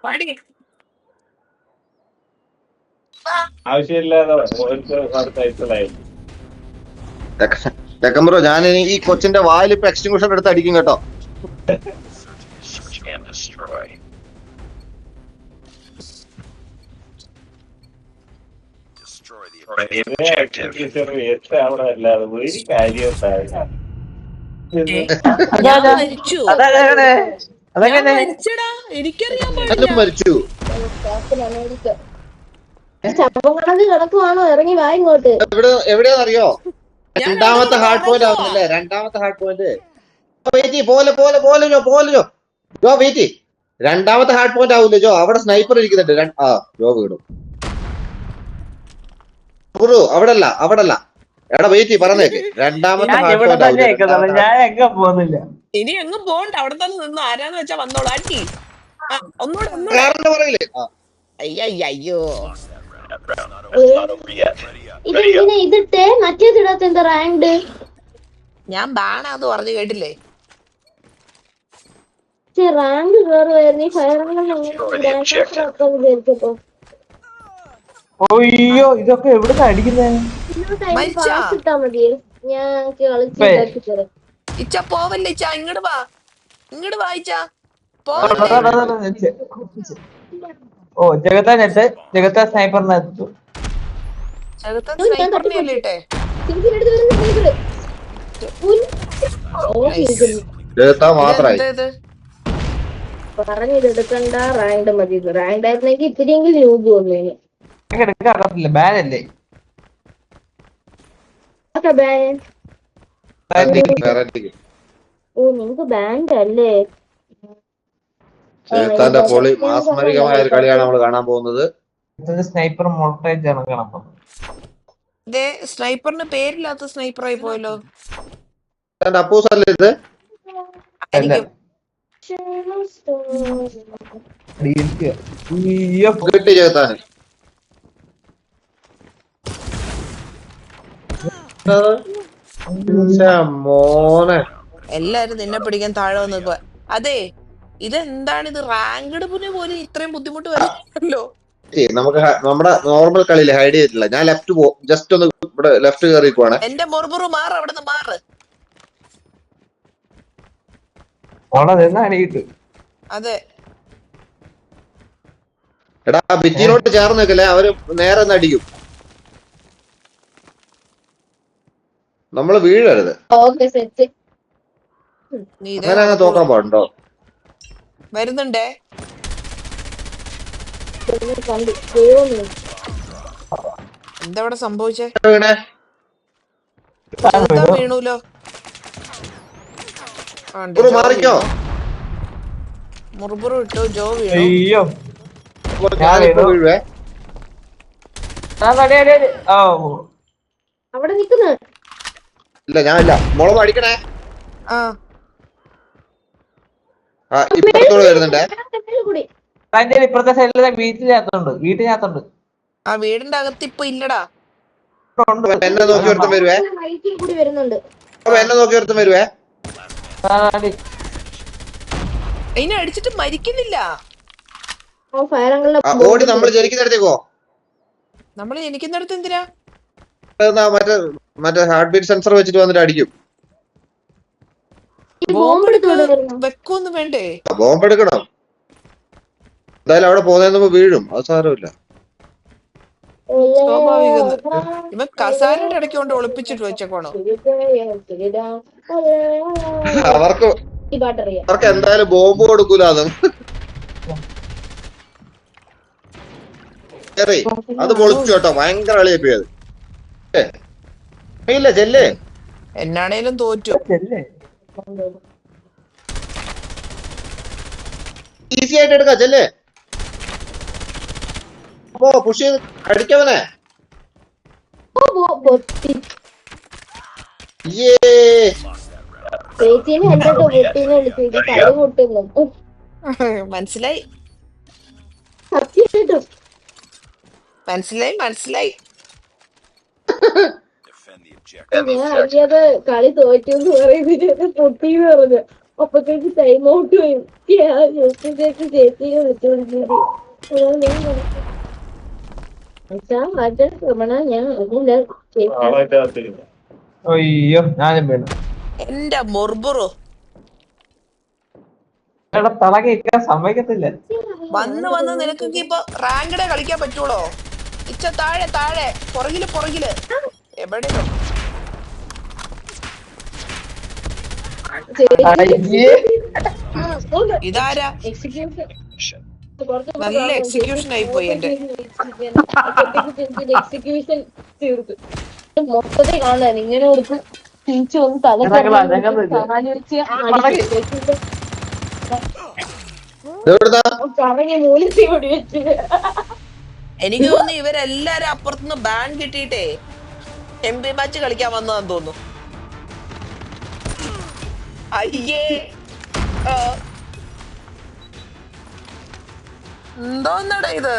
പാടി. ആവശ്യമില്ലാതെ അടുത്തയച്ചതായി. ബ്രോ ഞാൻ ഈ കൊച്ചിന്റെ വായിൽ ഇപ്പൊ എക്സ്റ്റിങ്ക്വിഷർ എടുത്ത് അടിക്കും കേട്ടോ. അവിടെ അല്ലാതെ ഒരു കാര്യം ഉണ്ടാവില്ല. ഞാൻ മരിച്ചു. ഞാൻ മരിച്ചടാ, എനിക്കറിയാൻ പാടില്ല. മരിച്ചു കിടക്കുവാണോ? ഇറങ്ങി വാ ഇങ്ങോട്ട്. എവിടെയാണെന്നറിയോ? രണ്ടാമത്തെ ഹാർഡ് പോയിന്റ് ആവുന്നില്ലേ? രണ്ടാമത്തെ ഹാർഡ് പോയിന്റ് ജോ വെയിറ്റ്. രണ്ടാമത്തെ ഹാർഡ് പോയിന്റ് ആവൂല്ലേ ജോ? അവിടെ സ്നൈപ്പർ ഇരിക്കുന്നുണ്ട്. ജോ വീടും അവിടല്ല. എടാ വെയിറ്റ് പറഞ്ഞേക്ക്. രണ്ടാമത്തെ ഹാർഡ് പോയിന്റ് പോകുന്നില്ല. ഇനി എങ്ങും പോണ്ട, അവിടെ തന്നെ നിന്ന് ആരാന്ന് വെച്ചാ വന്നോളൂ. ആട്ടി ഒന്നൂടെ. അയ്യോ ഇതെന്തിനാ ഇതിട്ടേ? മറ്റേതിടാത്ത എന്താ റാങ്ക്ഡ്? ഞാൻ ബാണാന്ന് പറഞ്ഞു കേട്ടില്ലേ? റാങ്ക് കയറുമായിരുന്നു. ഈ ഫയറിംഗിലപ്പോ അയ്യോ ഇതൊക്കെ എവിടുന്ന് അടിക്കുന്നേ? ഇട്ടാ മതി. ഞാൻ കളിച്ചിട്ടാക്കി തരാം. ഇച്ച പോവല്ലേ ഇച്ച, ഇങ്ങോട്ട് വായിച്ചാ ഓ ജഗത്ത സ്നൈപ്പറിനകത്തു. സ്നൈപ്പറിനെയല്ലേ? പറഞ്ഞെടുക്കണ്ട, റാങ്ക്ഡ് മതി. റാങ്ക്ഡ് ആയിരുന്നെങ്കിൽ ഇത്തിരിയെങ്കിലും ന്യൂസ് തോന്നുന്നു. ബാനല്ലേ? ഓ നിങ്ങക്ക് ബാൻഡ് അല്ലേ? മാസ്മരികമായ ഒരു കളിയാണ് നമ്മൾ കാണാൻ പോകുന്നത്. സ്നൈപ്പർ മോൾട്ടേജ് ആണ് കാണാൻ പോകുന്നത്. സ്നൈപ്പറിന് പേരില്ലാത്ത സ്നൈപ്പറായി പോയല്ലോ. അപ്പൂസ് അല്ലേ ഇത്? കിട്ടി ചേർത്താന്. മോനെ എല്ലാരും നിന്നെ പിടിക്കാൻ താഴെ വന്ന്. അതെ, ഇതെന്താണ് ഇത്? റാങ്ക്ഡ് പോലും ഇത്രയും ബുദ്ധിമുട്ട് വരുമല്ലോ. നമുക്ക് നമ്മുടെ നോർമൽ കളിയില് ഹൈഡ് ചെയ്തിട്ടില്ല. ഞാൻ ജസ്റ്റ് ഒന്ന് ഇവിടെ ലെഫ്റ്റ് കയറിക്കുവാണ്. എന്റെ മുറുമുറു മാറ്, അവിടെ നിന്ന് മാറ്. അതെ എടാ ഭിത്തിയിലോട്ട് ചേർന്ന് നിൽക്കല്ലേ, അവര് നേരെ ഒന്ന് അടിക്കും. നമ്മള് വീഴരുത്. അങ്ങനെ തോക്കാൻ പാടുണ്ടോ? വരുന്നുണ്ടേ. എന്താ ഇവിടെ സംഭവിച്ചേ? വീണൂലോ. മാറിക്കോ. മുറുബുറു ഇട്ടോ, ജോ വീണു. അയ്യോ വീഴുവേ. അവിടെ നിക്കുന്നു. ഇല്ല ഞാനില്ല. മുളക് അടിക്കണേ. ഇപ്പുറത്തോട് വരുന്നുണ്ടേ. ഇപ്പുറത്തെ സൈഡിലെ വീട്ടിനകത്തുണ്ട്. ആ വീടിന്റെ അകത്ത് ഇപ്പൊ ഇല്ലടാ. എന്നെ നോക്കി ഒരുത്തം വരുവേ. അതിനെ അടിച്ചിട്ട് മരിക്കുന്നില്ല. ഓടി നമ്മൾ ജനിക്കുന്നിടത്തേക്കോ? നമ്മള് ജനിക്കുന്നിടത്ത് എന്തിനാ? മറ്റേ ഹാർട്ട് ബീറ്റ് സെൻസർ വെച്ചിട്ട് വന്നിട്ട് അടിക്കും. വെക്കൊന്നും വേണ്ടേ? ബോംബ് എടുക്കണം എന്തായാലും. അവിടെ പോകുന്നതിന് വീഴും, അത് സാരമില്ല. സ്വാഭാവികം. ഇവൻ കസാരയുടെ ഇടയ്ക്ക് കൊണ്ട് ഒളിപ്പിച്ചിട്ട് വെച്ചേക്കോണോ? അവർക്ക് എന്തായാലും ബോംബ് കൊടുക്കൂല. അത് പൊളിച്ചു കേട്ടോ. ഭയങ്കര കളിയപ്പിയത്. ഇല്ല ചെല്ലേ, എന്നാണേലും തോറ്റു. ഈസി ആയിട്ട് എടുക്കാം ചെല്ലേ. അപ്പോ പുഷ് ചെയ്ത് അടിക്കവനെ. മനസ്സിലായി. കളി തോറ്റു എന്ന് പറയുന്നത് പൊട്ടിന്ന് പറഞ്ഞു. അപ്പത്തേക്ക് ടൈം ഔട്ട് വരും ചേച്ചിയെ വിളിച്ചോണ്ടിരിക്കുന്നത് മാറ്റാൻ ശ്രമണ ഞാൻ ഒന്നുമില്ല ആളെ അതിന്റെ അകത്തിരുന്നു. അയ്യോ ഞാനും വീണു. എന്റെ മൊർബുറോ എടാ തല കേൾക്കാൻ സമ്മതിക്കത്തില്ല. വന്ന് നിനക്കൊക്കെ ഇപ്പൊ റാങ്കഡേ കളിക്കാൻ പറ്റുള്ളോ? ഇച്ച താഴെ താഴെ പുറകില് എവിടെയോ അയ്യേ. ഇതാരാ? നല്ല എക്സിക്യൂഷൻ ആയി പോയി എന്റെ. എക്സിക്യൂഷൻ തീർത്തു മൊത്തത്തിൽ കാണാൻ ഇങ്ങനെ കൊടുത്ത് തിരിച്ചു വന്ന് എവിടുന്നാ കറങ്ങി മൂലത്തി കൂടി വെച്ച് എനിക്ക് തോന്നുന്നു ഇവരെല്ലാരും അപ്പുറത്തുനിന്ന് ബാൻ കിട്ടിയിട്ടേ MP മാച്ച് കളിക്കാൻ വന്നതാന്ന് തോന്നുന്നു. അയ്യേ എന്തോന്നടാ ഇത്?